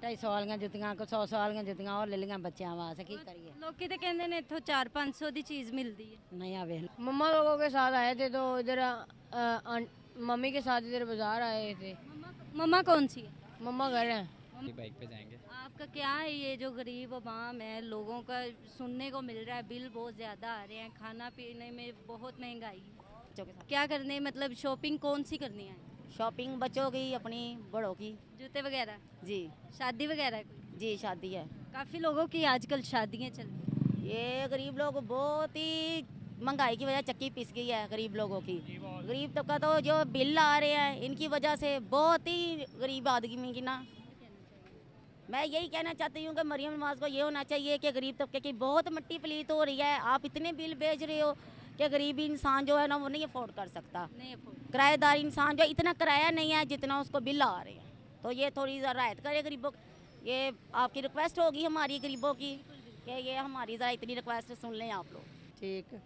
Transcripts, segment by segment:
250 ਵਾਲੀਆਂ ਜੁੱਤੀਆਂ ਕੋ 100 ਵਾਲੀਆਂ ਜੁੱਤੀਆਂ ਉਹ ਲੈ ਲਈਆਂ ਬੱਚਿਆਂ ਵਾਸਤੇ ਕੀ ਕਰੀਏ। ਲੋਕੀ ਤਾਂ ਕਹਿੰਦੇ ਨੇ ਇੱਥੋਂ 400-500 ਦੀ ਚੀਜ਼ ਮਿਲਦੀ ਹੈ। नहीं आ वे मम्मा लोगों के साथ आए थे तो इधर मम्मी के साथ इधर बाजार आए थे। मम्मा कौन सी है? मम्मा घर हैं। बाइक पे जाएंगे। आपका क्या है, ये जो गरीब आवाम है लोगों का सुनने को मिल रहा है बिल बहुत ज़्यादा आ रहे हैं, खाना पीने में बहुत महंगाई है, क्या करने मतलब शॉपिंग कौन सी करनी है? शॉपिंग बच्चों की अपनी बड़ों की। जूते वगैरह? जी शादी वगैरह कोई? जी शादी है। काफ़ी लोगों की आजकल शादियाँ चल रही हैं। ये गरीब लोग बहुत ही महंगाई की वजह चक्की पिस गई है गरीब लोगों की। गरीब तबका तो जो बिल आ रहे हैं इनकी वजह से बहुत ही गरीब आदमी की ना। मैं यही कहना चाहती हूँ कि मरियम नवाज को ये होना चाहिए कि गरीब तबके की बहुत मिट्टी पलीत हो रही है। आप इतने बिल भेज रहे हो कि गरीब इंसान जो है ना वो नहीं अफोर्ड कर सकता। नहीं afford। किराएदार इंसान जो इतना किराया नहीं है जितना उसको बिल आ रहे हैं, तो ये थोड़ी राहत करे गरीबों। ये आपकी रिक्वेस्ट होगी हमारी गरीबों की कि ये हमारी ज़रा इतनी रिक्वेस्ट सुन लें आप लोग। ठीक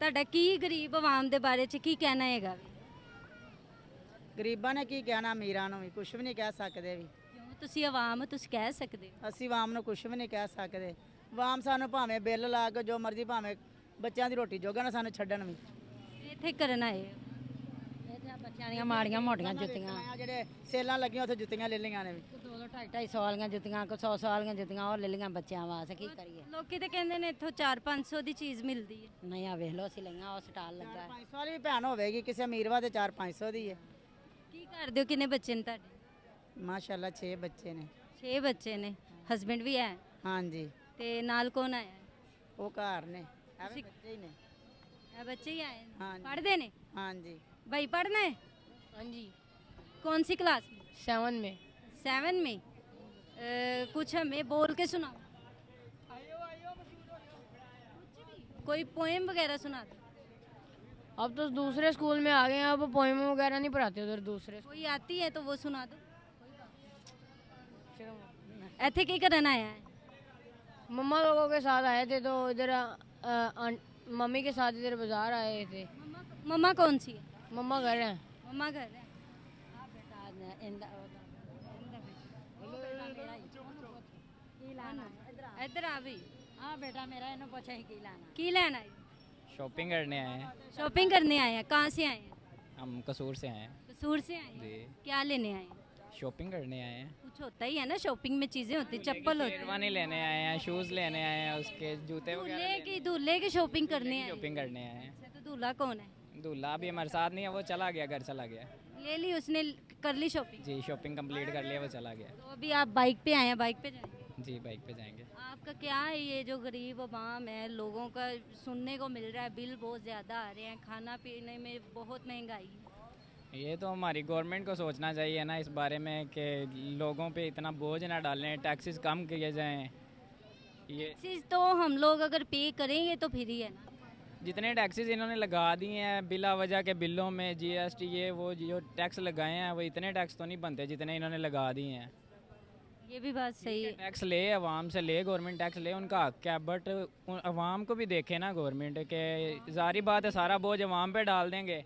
ਤੁਹਾਡਾ ਕੀ ਗਰੀਬ ਆਵਾਮ ਦੇ ਬਾਰੇ ਚ ਕੀ ਕਹਿਣਾ ਹੈਗਾ? ਗਰੀਬਾਂ ਨੇ ਕੀ ਕਹਿਣਾ, ਅਮੀਰਾਂ ਨੂੰ ਵੀ ਕੁਝ ਵੀ ਨਹੀਂ ਕਹਿ ਸਕਦੇ ਵੀ। ਕਿਉਂ ਤੁਸੀਂ ਆਵਾਮ ਤੁਸੀਂ ਕਹਿ ਸਕਦੇ ਹੋ। ਅਸੀਂ ਆਵਾਮ ਨੂੰ ਕੁਝ ਵੀ ਨਹੀਂ ਕਹਿ ਸਕਦੇ। ਆਵਾਮ ਸਾਨੂੰ ਭਾਵੇਂ ਬਿੱਲ ਲਾ ਕੇ ਜੋ ਮਰਜ਼ੀ ਭਾਵੇਂ ਬੱਚਿਆਂ ਦੀ ਰੋਟੀ ਜੋਗਾ ਨਾ ਸਾਨੂੰ ਛੱਡਣ ਵੀ। ਇੱਥੇ ਕਰਨ ਆਏ ਹੋ। ਇੱਥੇ ਬੱਚਿਆਂ ਦੀਆਂ ਮਾੜੀਆਂ ਮੋਟੀਆਂ ਜੁੱਤੀਆਂ ਜਿਹੜੇ ਸੇਲਾਂ ਲੱਗੀਆਂ ਉੱਥੇ ਜੁੱਤੀਆਂ ਲੈ ਲਈਆਂ ਨੇ ਵੀ 200-250 ਵਾਲੀਆਂ ਜੁੱਤੀਆਂ ਕੋ 100 ਵਾਲੀਆਂ ਜੁੱਤੀਆਂ ਉਹ ਲੈ ਲਈਆਂ ਬੱਚਿਆਂ ਵਾਸਤੇ ਕੀ ਕਰੀਏ। ਲੋਕੀ ਤਾਂ ਕਹਿੰਦੇ ਨੇ ਇੱਥੋਂ 400-500 ਦੀ ਚੀਜ਼ ਮਿਲਦੀ ਹੈ। ਨਹੀਂ ਆ ਵੇਖ ਲਓ ਅਸੀਂ ਲਈਆਂ ਉਹ ਸਟਾਲ ਲੱਗਾ 500 ਵਾਲੀ ਵੀ ਭੈਣ ਹੋਵੇਗੀ ਕਿਸੇ ਅਮੀਰ ਵਾ ਤੇ 400-500 ਦੀ ਹੈ। ਕੀ ਕਰਦੇ ਹੋ? ਕਿੰਨੇ ਬੱਚੇ ਨੇ ਤੁਹਾਡੇ? ਮਾਸ਼ਾਅੱਲਾ 6 ਬੱਚੇ ਨੇ। 6 ਬੱਚੇ ਨੇ। ਹਸਬੈਂਡ ਵੀ ਹੈ? ਹਾਂਜੀ ਤੇ ਨਾਲ ਕੌਣ ਆਇਆ? ਉਹ ਘਰ ਨੇ ਐਵੇਂ ਬੱਚੇ ਹੀ ਨੇ। ਇਹ ਬੱਚੇ ही आए हैं। हाँ जी। पढ़ते ने? हाँ जी। भाई पढ़ना है? हाँ जी। कौन सी क्लास में? 7 में। 7 में। कुछ हमें बोल के सुनाओ। कोई पोएम वगैरह सुना दो। अब तो दूसरे स्कूल में आ गए हैं, अब पोएम वगैरह नहीं पढ़ाते उधर दूसरे। कोई आती है तो वो सुना दो। ऐथे की करना आया है? मम्मा लोगों के साथ आए थे तो इधर मम्मी के साथ इधर बाजार आए थे। मम्मा कौन सी है? मम्मा घर हैं। मम्मा घर है। इधर आ भी। हाँ बेटा मेरा इन्हों पूछा ही की लाना। की लेना है? शॉपिंग करने आए हैं। शॉपिंग करने आए हैं। कहाँ से आए हैं? हम कसूर से आए हैं। कसूर से आए हैं। जी। क्या लेने आए हैं? शॉपिंग करने आए हैं। कुछ होता ही है ना शॉपिंग में, चीजें होती, चप्पल होती है। शेरवानी लेने आए हैं, शूज़ लेने आए हैं, उसके जूते वगैरह दूल्हे की शॉपिंग करने आए हैं। शॉपिंग करने आए हैं। अच्छा, तो दूल्हा कौन है? दूल्हा अभी हमारे साथ नहीं है, वो चला गया, घर चला गया। ले ली उसने, कर ली शॉपिंग। जी शॉपिंग कंप्लीट कर लिया, वो चला गया। तो अभी आप बाइक पे आए हैं, बाइक पे जाएंगे। जी बाइक पे जाएंगे। आपका क्या है, ये जो गरीब आवाम है लोगों का सुनने को मिल रहा है बिल बहुत ज़्यादा आ रहे हैं, खाना पीने में बहुत महंगाई है। ये तो हमारी गवर्नमेंट को सोचना चाहिए ना इस बारे में कि लोगों पे इतना बोझ ना डालें, टैक्सेस कम किए जाएं। ये चीज़ तो हम लोग अगर पे करेंगे तो फिर ही है ना। जितने टैक्सेस इन्होंने लगा दिए हैं बिला वजह के बिलों में, जीएसटी ये वो जो टैक्स लगाए हैं वो इतने टैक्स तो नहीं बनते जितने इन्होंने लगा दिए हैं। ये भी बात सही है। टैक्स ले, आवाम से ले, गवर्नमेंट टैक्स ले, उनका हक है, बट आवाम को भी देखे ना गवर्नमेंट के। जारी बात है सारा बोझ आवाम पे डाल देंगे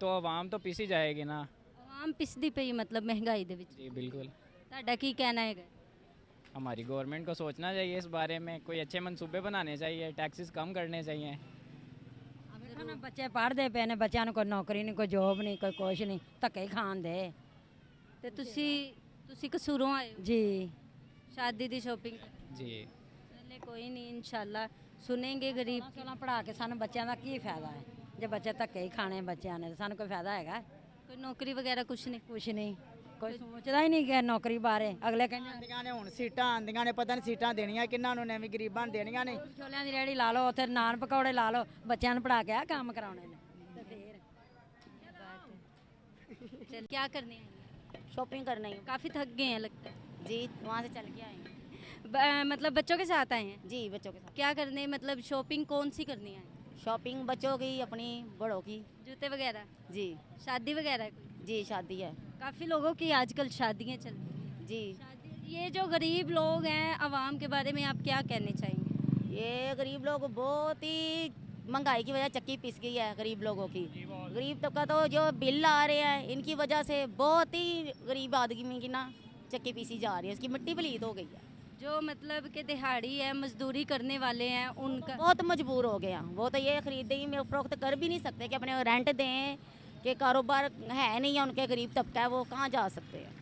तो आवाम तो पिसी जाएगी ना। आवाम पिसदी पई मतलब महंगाई दे विच। जी बिल्कुल। ਤੁਹਾਡਾ ਕੀ ਕਹਿਣਾ ਹੈਗਾ? हमारी गवर्नमेंट को सोचना चाहिए इस बारे में, कोई अच्छे मंसूबे बनाने चाहिए, टैक्सेस कम करने चाहिए। ਵੇਖੋ ਨਾ ਬੱਚੇ ਪੜ੍ਹਦੇ ਪਏ ਨੇ, ਬੱਚਿਆਂ ਨੂੰ ਕੋਈ ਨੌਕਰੀ ਨਹੀਂ, ਕੋਈ ਜੋਬ ਨਹੀਂ, ਕੋਈ ਕੁਛ ਨਹੀਂ, ਧੱਕੇ ਹੀ ਖਾਣ ਦੇ। ਤੇ ਤੁਸੀਂ ਕਸੂਰੋਂ ਆਏ ਹੋ? ਜੀ ਸ਼ਾਦੀ ਦੀ ਸ਼ੋਪਿੰਗ? जी चले कोई नहीं, इंशाल्लाह सुनेंगे गरीब। ਸੋਲਾਂ ਪੜ੍ਹਾ ਕੇ ਸਾਨੂੰ ਬੱਚਿਆਂ ਦਾ ਕੀ ਫਾਇਦਾ ਹੈ ਜੇ ਬੱਚੇ ਧੱਕੇ ਹੀ ਖਾਣੇ ਬੱਚਿਆਂ ਨੇ, ਸਾਨੂੰ ਕੋਈ ਫਾਇਦਾ ਹੈਗਾ? कोई नौकरी वगैरह कुछ नहीं? ਕੁਛ ਨਹੀਂ, ਕੋਈ ਸੋਚਦਾ ਹੀ ਨਹੀਂ ਕਿ ਨੌਕਰੀ ਬਾਰੇ। ਅਗਲੇ ਕਹਿੰਦੇ ਆਂਦੀਆਂ ਨੇ ਹੁਣ ਸੀਟਾਂ ਆਂਦੀਆਂ ਨੇ, ਪਤਾ ਨਹੀਂ ਸੀਟਾਂ ਦੇਣੀਆਂ ਕਿੰਨਾਂ ਨੂੰ ਨੇ, ਵੀ ਗਰੀਬਾਂ ਨੂੰ ਦੇਣੀਆਂ ਨੇ। ਛੋਲਿਆਂ ਦੀ ਰੇਹੜੀ ਲਾ ਲਓ, ਉੱਥੇ ਨਾਨ ਪਕੌੜੇ ਲਾ ਲਓ, ਬੱਚਿਆਂ ਨੂੰ ਪੜ੍ਹਾ ਕੇ ਆ ਕੰਮ ਕਰਾਉਣੇ ਨੇ ਤੇ ਫੇਰ चल क्या करने आए हैं? शॉपिंग करना ही। काफ़ी थक गए हैं लगता है। जी वहाँ से चल के आए हैं। मतलब बच्चों के साथ आए हैं? जी बच्चों के साथ। क्या करने मतलब शॉपिंग कौन सी करनी है? शॉपिंग बच्चों की अपनी बड़ों की। जूते वगैरह? जी शादी वगैरह कोई? जी शादी है। काफ़ी लोगों की आजकल शादियाँ चल रही हैं। जी ये जो गरीब लोग हैं आवाम के बारे में आप क्या कहने चाहेंगे? ये गरीब लोग बहुत ही महंगाई की वजह चक्की पिस गई है गरीब लोगों की। गरीब तबका तो जो बिल आ रहे हैं इनकी वजह से बहुत ही गरीब आदमी की ना। चक्की पीसी जा रही है, उसकी मिट्टी पलीत हो गई है। जो मतलब कि दिहाड़ी है, मजदूरी करने वाले हैं, उनका बहुत मजबूर हो गए हैं वो, तो ये खरीदेंगे में उपरोक्त कर भी नहीं सकते कि अपने रेंट दें, कि कारोबार है नहीं है, उनके गरीब तबका है, वो कहाँ जा सकते हैं।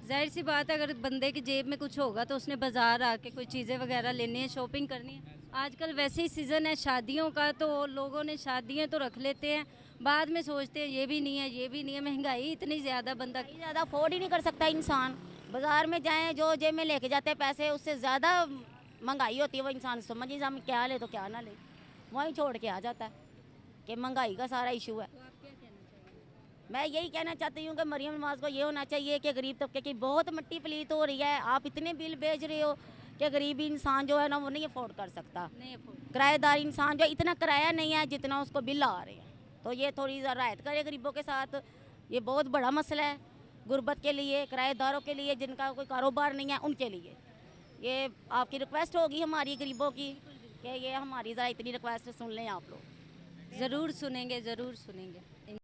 जाहिर सी बात है, अगर बंदे की जेब में कुछ होगा तो उसने बाजार आके कोई चीज़ें वगैरह लेनी है, शॉपिंग करनी है। आजकल वैसे ही सीज़न है शादियों का, तो लोगों ने शादियाँ तो रख लेते हैं, बाद में सोचते हैं ये भी नहीं है, ये भी नहीं है। महंगाई इतनी ज़्यादा, बंदा ज़्यादा अफोर्ड ही नहीं कर सकता इंसान। बाजार में जाएं, जो जेब में लेके जाते हैं पैसे, उससे ज़्यादा महंगाई होती है। वो इंसान समझ नहीं हम क्या ले तो क्या ना ले, वहीं छोड़ के आ जाता है कि महंगाई का सारा इशू है। मैं यही कहना चाहती हूँ कि मरियम नवाज को ये होना चाहिए कि गरीब तबके की बहुत मिट्टी पलीत हो रही है। आप इतने बिल भेज रहे हो कि गरीब इंसान जो है ना वो नहीं अफोर्ड कर सकता। नहीं afford। किराएदार इंसान जो इतना किराया नहीं है जितना उसको बिल आ रहे हैं, तो ये थोड़ी राहत करे गरीबों के साथ। ये बहुत बड़ा मसला है गुर्बत के लिए, किराएदारों के लिए, जिनका कोई कारोबार नहीं है उनके लिए। ये आपकी रिक्वेस्ट होगी हमारी गरीबों की कि ये हमारी ज़रा इतनी रिक्वेस्ट सुन लें आप लोग। ज़रूर सुनेंगे, ज़रूर सुनेंगे।